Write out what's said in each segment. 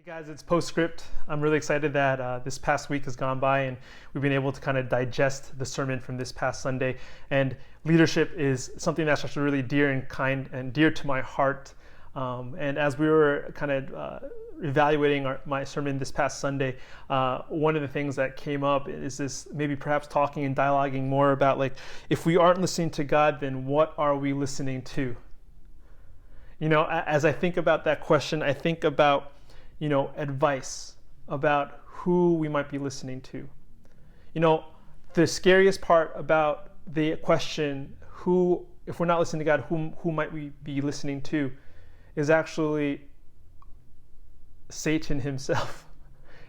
Hey guys, it's Postscript. I'm really excited that this past week has gone by and we've been able to kind of digest the sermon from this past Sunday. And leadership is something that's actually really dear and kind and dear to my heart. And as we were kind of evaluating my sermon this past Sunday, one of the things that came up is this maybe perhaps talking and dialoguing more about, like, if we aren't listening to God, then what are we listening to? You know, as I think about that question, I think about advice about who we might be listening to. The scariest part about the question, who, if we're not listening to God, who might we be listening to, is actually Satan himself,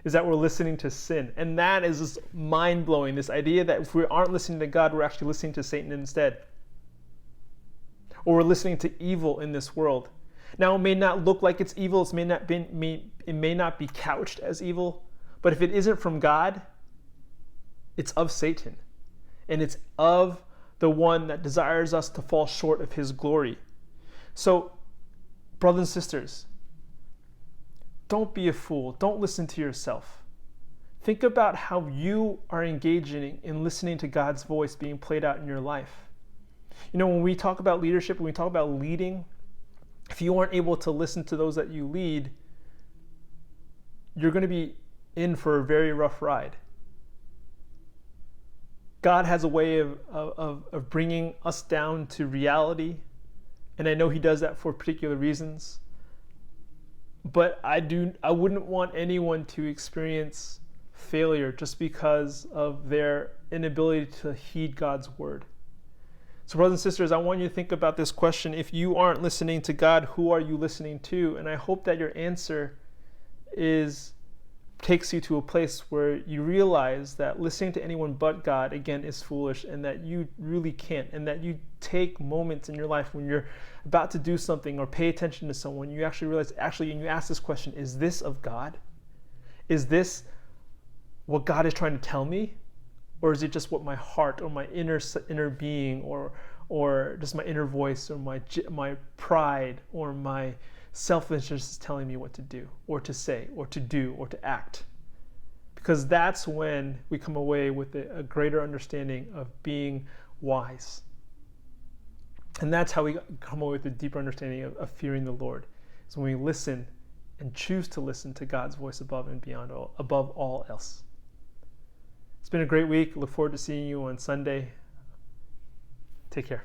is that we're listening to sin. And that is just mind-blowing, this idea that if we aren't listening to God, we're actually listening to Satan instead. Or we're listening to evil in this world. Now, it may not look like it's evil, it may not be couched as evil, but if it isn't from God, it's of Satan. And it's of the one that desires us to fall short of his glory. So, brothers and sisters, don't be a fool. Don't listen to yourself. Think about how you are engaging in listening to God's voice being played out in your life. When we talk about leadership, when we talk about leading, if you aren't able to listen to those that you lead, you're going to be in for a very rough ride. God has a way of bringing us down to reality, and I know he does that for particular reasons. But I wouldn't want anyone to experience failure just because of their inability to heed God's word. So brothers and sisters, I want you to think about this question. If you aren't listening to God, who are you listening to? And I hope that your answer takes you to a place where you realize that listening to anyone but God, again, is foolish, and that you really can't, and that you take moments in your life when you're about to do something or pay attention to someone, you actually realize, and you ask this question, is this of God? Is this what God is trying to tell me? Or is it just what my heart or my inner being or just my inner voice or my pride or my self-interest is telling me what to do or to say or to do or to act? Because that's when we come away with a greater understanding of being wise. And that's how we come away with a deeper understanding of fearing the Lord. Is when we listen and choose to listen to God's voice above all else. It's been a great week. Look forward to seeing you on Sunday. Take care.